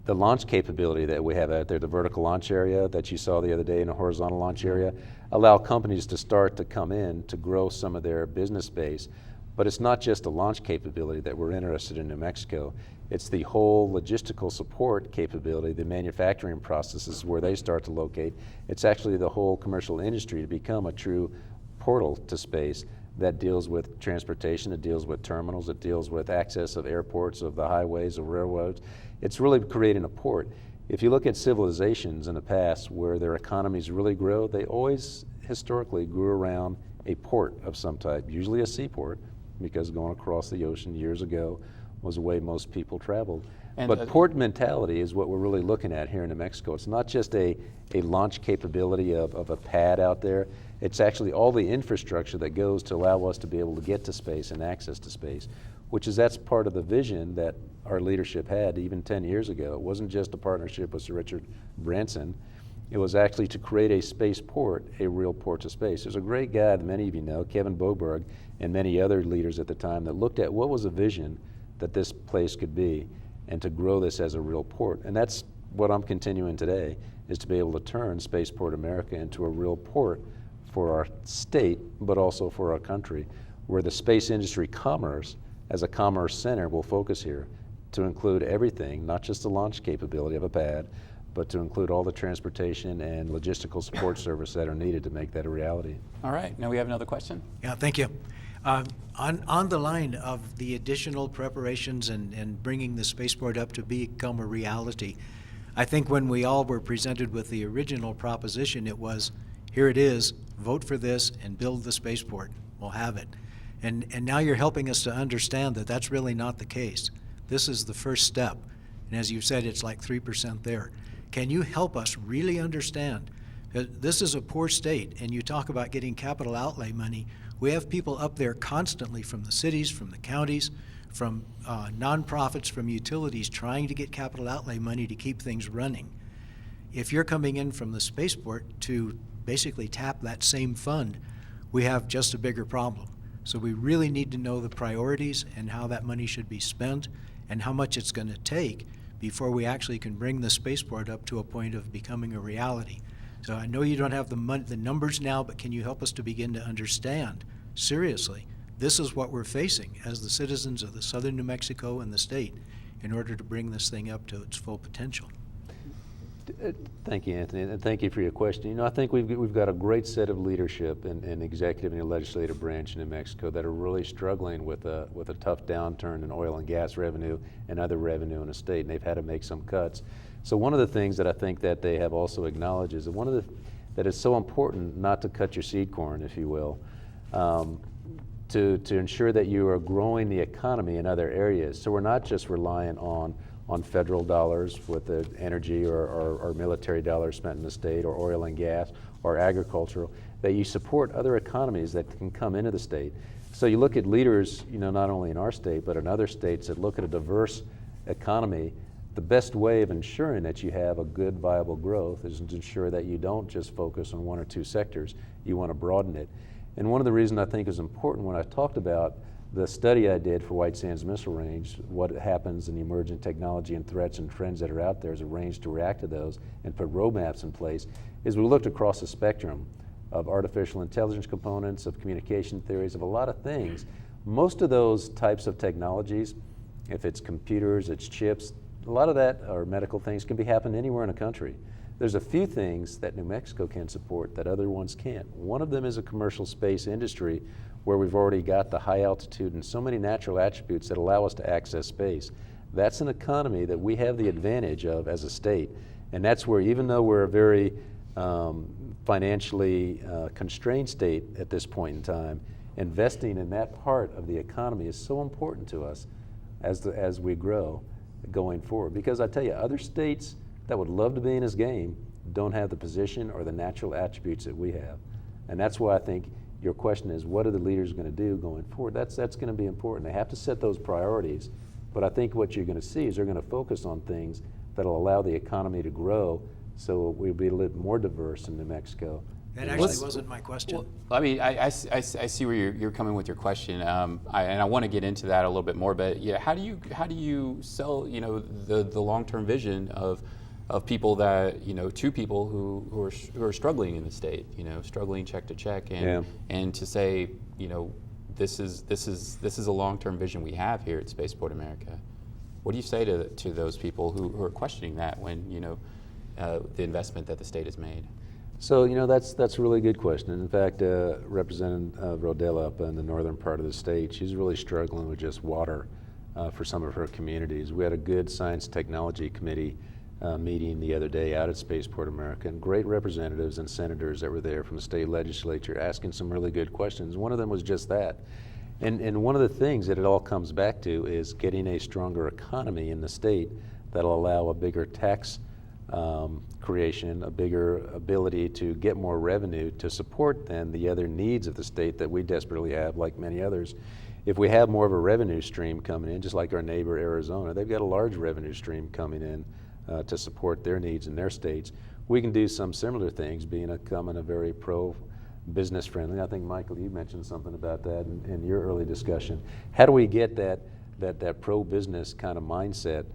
the launch capability that we have out there, the vertical launch area that you saw the other day and a horizontal launch area, allow companies to start to come in to grow some of their business base. But it's not just the launch capability that we're interested in New Mexico. It's the whole logistical support capability, the manufacturing processes where they start to locate. It's actually the whole commercial industry to become a true portal to space that deals with transportation, it deals with terminals, it deals with access of airports, of the highways, of railroads. It's really creating a port. If you look at civilizations in the past where their economies really grow, they always historically grew around a port of some type, usually a seaport, because going across the ocean years ago was the way most people traveled. But port mentality is what we're really looking at here in New Mexico. It's not just a launch capability of a pad out there. It's actually all the infrastructure that goes to allow us to be able to get to space and access to space, that's part of the vision that our leadership had even 10 years ago. It wasn't just a partnership with Sir Richard Branson. It was actually to create a spaceport, a real port to space. There's a great guy that many of you know, Kevin Boberg, and many other leaders at the time that looked at what was a vision that this place could be and to grow this as a real port. And that's what I'm continuing today, is to be able to turn Spaceport America into a real port for our state, but also for our country, where the space industry commerce as a commerce center will focus here to include everything, not just the launch capability of a pad, but to include all the transportation and logistical support service that are needed to make that a reality. All right, now we have another question. Yeah, thank you. On the line of the additional preparations and bringing the spaceport up to become a reality, I think when we all were presented with the original proposition, it was, here it is, vote for this and build the spaceport. We'll have it. And now you're helping us to understand that that's really not the case. This is the first step. And as you said, it's like 3% there. Can you help us really understand? This is a poor state, and you talk about getting capital outlay money. We have people up there constantly from the cities, from the counties, from nonprofits, from utilities, trying to get capital outlay money to keep things running. If you're coming in from the spaceport to basically tap that same fund, we have just a bigger problem. So we really need to know the priorities and how that money should be spent and how much it's going to take before we actually can bring the spaceport up to a point of becoming a reality. So I know you don't have the numbers now, but can you help us to begin to understand, seriously, this is what we're facing as the citizens of the southern New Mexico and the state in order to bring this thing up to its full potential? Thank you, Anthony, and thank you for your question. You know, I think we've got a great set of leadership in executive and legislative branch in New Mexico that are really struggling with a tough downturn in oil and gas revenue and other revenue in the state, and they've had to make some cuts. So one of the things that I think that they have also acknowledged is that it's so important not to cut your seed corn, if you will, to ensure that you are growing the economy in other areas. So we're not just relying on federal dollars with the energy or military dollars spent in the state, or oil and gas, or agricultural, that you support other economies that can come into the state. So you look at leaders, you know, not only in our state, but in other states that look at a diverse economy, the best way of ensuring that you have a good, viable growth is to ensure that you don't just focus on one or two sectors. You want to broaden it. And one of the reasons I think is important when I talked about the study I did for White Sands Missile Range, what happens in the emerging technology and threats and trends that are out there as a range to react to those and put roadmaps in place, is we looked across the spectrum of artificial intelligence components, of communication theories, of a lot of things. Most of those types of technologies, if it's computers, it's chips, a lot of that, or medical things, can be happening anywhere in a country. There's a few things that New Mexico can support that other ones can't. One of them is a commercial space industry where we've already got the high altitude and so many natural attributes that allow us to access space. That's an economy that we have the advantage of as a state. And that's where, even though we're a very financially constrained state at this point in time, investing in that part of the economy is so important to us as we grow going forward. Because I tell you, other states that would love to be in this game don't have the position or the natural attributes that we have. And that's why I think your question is, what are the leaders going to do going forward? That's going to be important. They have to set those priorities. But I think what you're going to see is they're going to focus on things that'll allow the economy to grow so we'll be a little more diverse in New Mexico. That actually wasn't my question. Well, I mean, I see where you're coming with your question, and I want to get into that a little bit more. But yeah, how do you sell the long-term vision of people that to people who are struggling in the state, struggling check to check, and to say this is a long-term vision we have here at Spaceport America. What do you say to those people who are questioning that when the investment that the state has made? So that's a really good question. And in fact, Representative Rodella up in the northern part of the state, she's really struggling with just water for some of her communities. We had a good science technology committee meeting the other day out at Spaceport America, and great representatives and senators that were there from the state legislature asking some really good questions. One of them was just that. And one of the things that it all comes back to is getting a stronger economy in the state that'll allow a bigger tax creation, a bigger ability to get more revenue to support then the other needs of the state that we desperately have, like many others. If we have more of a revenue stream coming in, just like our neighbor Arizona, they've got a large revenue stream coming in to support their needs in their states. We can do some similar things, becoming a very pro-business friendly. I think, Michael, you mentioned something about that in your early discussion. How do we get that pro-business kind of mindset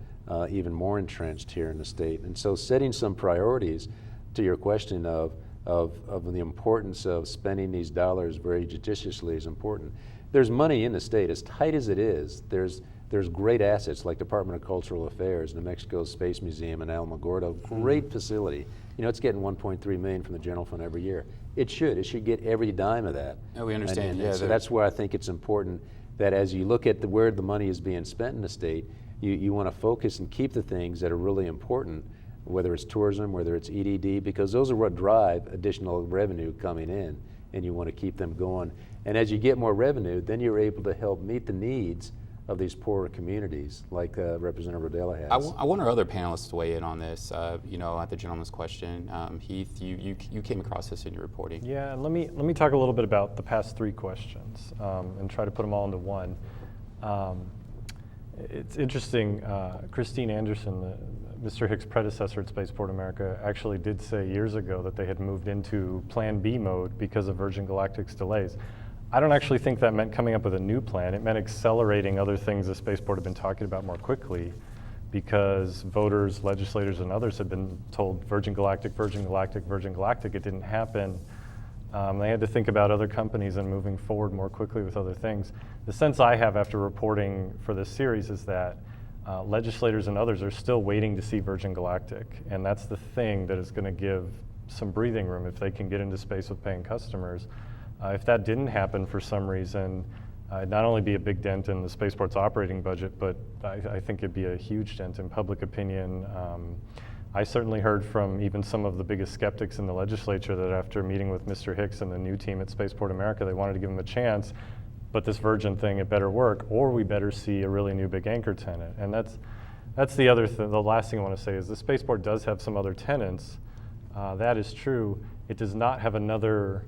even more entrenched here in the state? And so setting some priorities to your question of the importance of spending these dollars very judiciously is important. There's money in the state, as tight as it is. There's great assets like Department of Cultural Affairs, New Mexico Space Museum in Alamogordo, great facility. It's getting $1.3 million from the general fund every year. It should get every dime of that. Oh, we understand. And so that's where I think it's important that as you look at where the money is being spent in the state, you want to focus and keep the things that are really important, whether it's tourism, whether it's EDD, because those are what drive additional revenue coming in, and you want to keep them going. And as you get more revenue, then you're able to help meet the needs of these poorer communities, like Representative Rodella has. I want our other panelists to weigh in on this. At the gentleman's question, Heath, you came across this in your reporting. Yeah, let me talk a little bit about the past three questions and try to put them all into one. It's interesting, Christine Anderson, Mr. Hicks' predecessor at Spaceport America, actually did say years ago that they had moved into Plan B mode because of Virgin Galactic's delays. I don't actually think that meant coming up with a new plan. It meant accelerating other things the Spaceport had been talking about more quickly, because voters, legislators, and others had been told Virgin Galactic, Virgin Galactic, Virgin Galactic. It didn't happen. They had to think about other companies and moving forward more quickly with other things. The sense I have after reporting for this series is that legislators and others are still waiting to see Virgin Galactic, and that's the thing that is going to give some breathing room if they can get into space with paying customers. If that didn't happen for some reason, it'd not only be a big dent in the Spaceport's operating budget, but I think it'd be a huge dent in public opinion. I certainly heard from even some of the biggest skeptics in the legislature that after meeting with Mr. Hicks and the new team at Spaceport America, they wanted to give him a chance, but this Virgin thing, it better work, or we better see a really new big anchor tenant. And that's the other thing. The last thing I want to say is the Spaceport does have some other tenants. That is true. It does not have another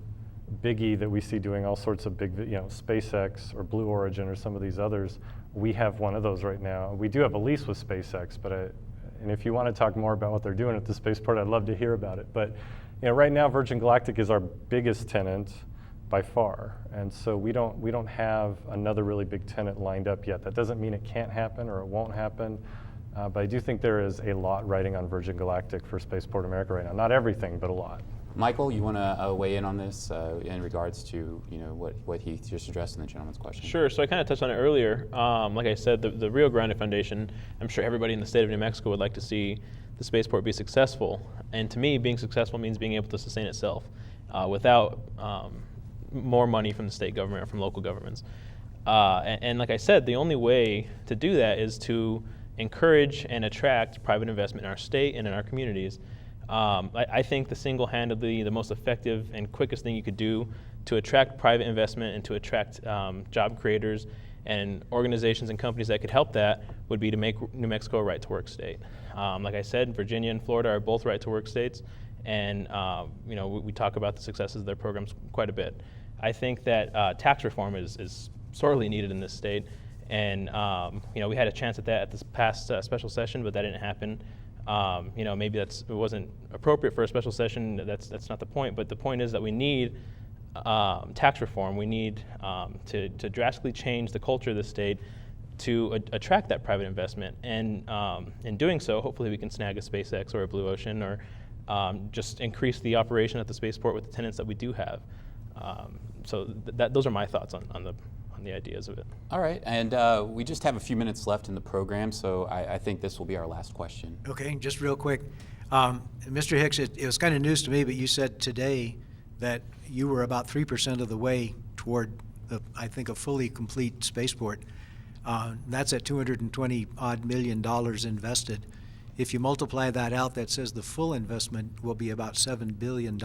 biggie that we see doing all sorts of big, SpaceX or Blue Origin or some of these others. We have one of those right now. We do have a lease with SpaceX, and if you want to talk more about what they're doing at the spaceport, I'd love to hear about it. But right now, Virgin Galactic is our biggest tenant by far, and so we don't have another really big tenant lined up yet. That doesn't mean it can't happen or it won't happen, but I do think there is a lot riding on Virgin Galactic for Spaceport America right now. Not everything, but a lot. Michael, you want to weigh in on this in regards to what Heath just addressed in the gentleman's question? Sure. So I kind of touched on it earlier. Like I said, the Rio Grande Foundation, I'm sure everybody in the state of New Mexico would like to see the spaceport be successful. And to me, being successful means being able to sustain itself without more money from the state government or from local governments. And like I said, the only way to do that is to encourage and attract private investment in our state and in our communities. I think single-handedly the most effective and quickest thing you could do to attract private investment and to attract job creators and organizations and companies that could help that would be to make New Mexico a right-to-work state. Like I said, Virginia and Florida are both right-to-work states, and we talk about the successes of their programs quite a bit. I think that tax reform is sorely needed in this state, and we had a chance at that at this past special session, but that didn't happen. Maybe it wasn't appropriate for a special session. That's not the point. But the point is that we need tax reform. We need to drastically change the culture of the state to attract that private investment. And in doing so, hopefully we can snag a SpaceX or a Blue Ocean, or just increase the operation at the spaceport with the tenants that we do have. So those are my thoughts on the ideas of it. All right, and we just have a few minutes left in the program, so I think this will be our last question. Okay, just real quick. Mr. Hicks, it was kind of news to me, but you said today that you were about 3% of the way toward, I think, a fully complete spaceport. That's at $220-odd million invested. If you multiply that out, that says the full investment will be about $7 billion.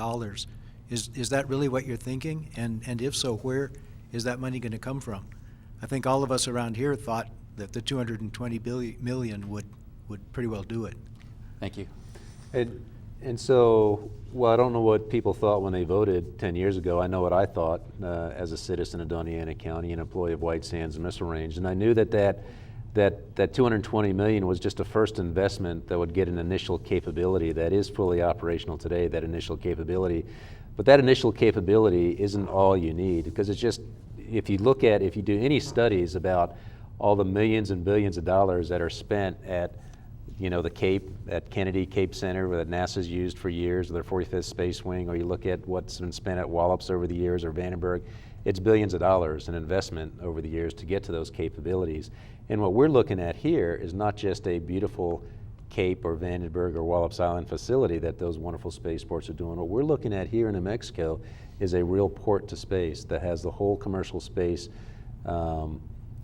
Is that really what you're thinking? And if so, where is that money going to come from? I think all of us around here thought that the $220 million would pretty well do it. Thank you. And so, well, I don't know what people thought when they voted 10 years ago. I know what I thought as a citizen of Doña Ana County, an employee of White Sands Missile Range, and I knew that $220 million was just a first investment that would get an initial capability that is fully operational today, that initial capability. But that initial capability isn't all you need, because it's just, if you do any studies about all the millions and billions of dollars that are spent at the Cape, at Kennedy Cape Center, that NASA's used for years, their 45th Space Wing, or you look at what's been spent at Wallops over the years, or Vandenberg, it's billions of dollars in investment over the years to get to those capabilities. And what we're looking at here is not just a beautiful Cape or Vandenberg or Wallops Island facility that those wonderful spaceports are doing. What we're looking at here in New Mexico is a real port to space that has the whole commercial space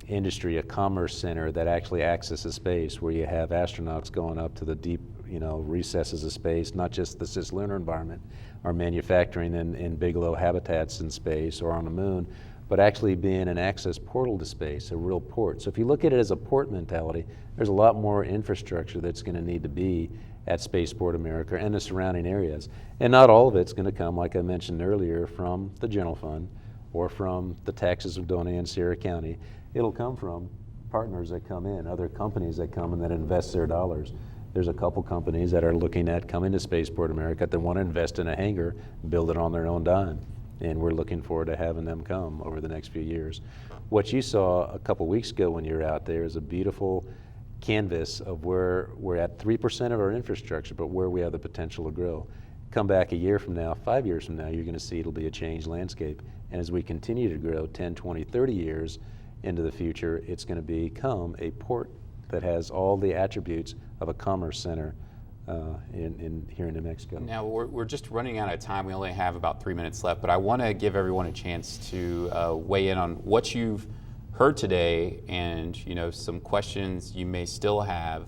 industry, a commerce center that actually accesses space, where you have astronauts going up to the deep recesses of space, not just the cislunar environment, or manufacturing in Bigelow habitats in space or on the moon, but actually being an access portal to space, a real port. So if you look at it as a port mentality, there's a lot more infrastructure that's going to need to be at Spaceport America and the surrounding areas. And not all of it's going to come, like I mentioned earlier, from the general fund or from the taxes of Doña and Sierra County. It'll come from partners that come in, other companies that come and that invest their dollars. There's a couple companies that are looking at coming to Spaceport America that want to invest in a hangar, build it on their own dime. And we're looking forward to having them come over the next few years. What you saw a couple weeks ago when you were out there is a beautiful canvas of where we're at 3% of our infrastructure, but where we have the potential to grow. Come back a year from now, 5 years from now, you're going to see it'll be a changed landscape. And as we continue to grow 10, 20, 30 years into the future, it's going to become a port that has all the attributes of a commerce center here in New Mexico. Now, we're just running out of time. We only have about 3 minutes left, but I want to give everyone a chance to weigh in on what you've heard today and some questions you may still have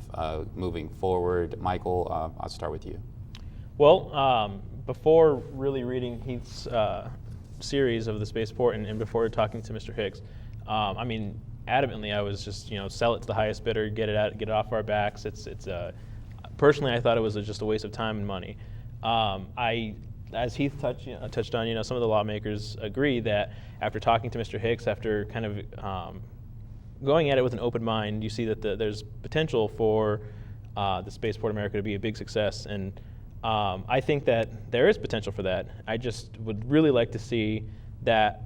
moving forward. Michael, I'll start with you. Well, before really reading Heath's series of the spaceport and before talking to Mr. Hicks, adamantly I was just sell it to the highest bidder, get it off our backs. Personally, I thought it was just a waste of time and money. I as Heath touched on, some of the lawmakers agree that after talking to Mr. Hicks, after kind of going at it with an open mind, you see that there's potential for the Spaceport America to be a big success. And I think that there is potential for that. I just would really like to see that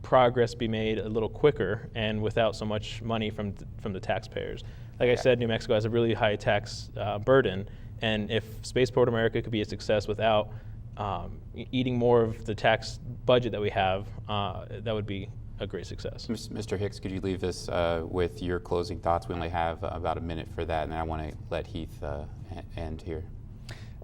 progress be made a little quicker and without so much money from the taxpayers. Like I said, New Mexico has a really high tax burden, and if Spaceport America could be a success without eating more of the tax budget that we have, that would be a great success. Mr. Hicks, could you leave us with your closing thoughts? We only have about a minute for that, and then I want to let Heath end here.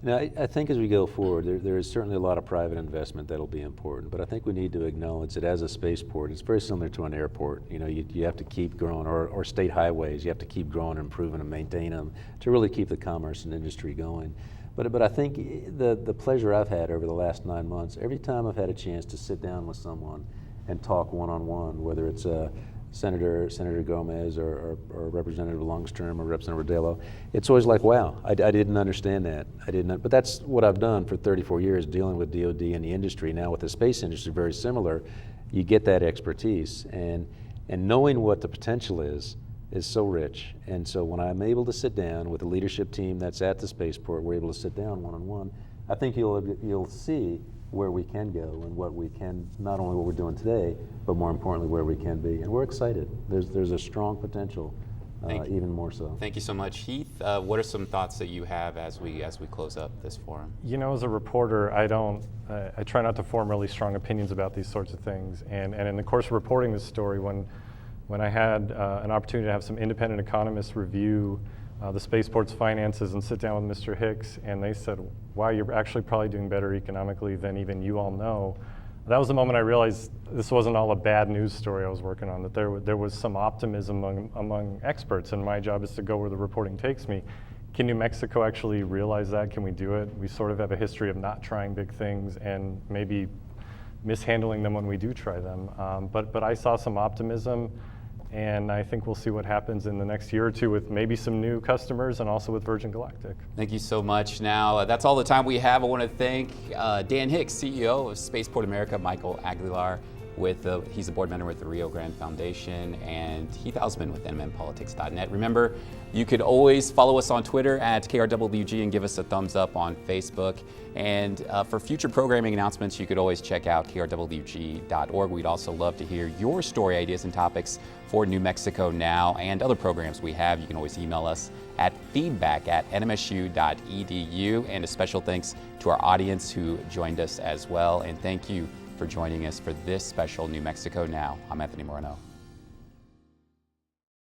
Now, I think as we go forward, there is certainly a lot of private investment that'll be important, but I think we need to acknowledge that as a spaceport, it's very similar to an airport. You have to keep growing, or state highways, you have to keep growing, improving, and maintain them to really keep the commerce and industry going. But I think the pleasure I've had over the last 9 months, every time I've had a chance to sit down with someone and talk one-on-one, whether it's Senator Gomez or Representative Longstrom or Representative Rodello, it's always like, wow, I didn't understand that. But that's what I've done for 34 years, dealing with DoD and the industry. Now with the space industry, very similar. You get that expertise, and knowing what the potential is so rich. And so when I'm able to sit down with the leadership team that's at the spaceport, we're able to sit down one-on-one, I think you'll see where we can go and what we can, not only what we're doing today, but more importantly where we can be. And we're excited. There's a strong potential, even more so. Thank you so much. Heath, what are some thoughts that you have as we close up this forum? As a reporter, I try not to form really strong opinions about these sorts of things. And in the course of reporting this story, when I had an opportunity to have some independent economists review the spaceport's finances and sit down with Mr. Hicks, and they said, wow, you're actually probably doing better economically than even you all know. That was the moment I realized this wasn't all a bad news story I was working on, that there was some optimism among experts, and my job is to go where the reporting takes me. Can New Mexico actually realize that? Can we do it? We sort of have a history of not trying big things and maybe mishandling them when we do try them. But I saw some optimism, and I think we'll see what happens in the next year or two with maybe some new customers and also with Virgin Galactic. Thank you so much. Now, that's all the time we have. I want to thank Dan Hicks, CEO of Spaceport America, Michael Aguilar, he's a board member with the Rio Grande Foundation, and Heath Haussamen with nmpolitics.net. Remember, you could always follow us on Twitter at KRWG and give us a thumbs up on Facebook. And for future programming announcements, you could always check out krwg.org. We'd also love to hear your story ideas and topics for New Mexico Now and other programs we have. You can always email us at feedback@nmsu.edu. And a special thanks to our audience who joined us as well. And thank you for joining us for this special New Mexico Now. I'm Anthony Moreno.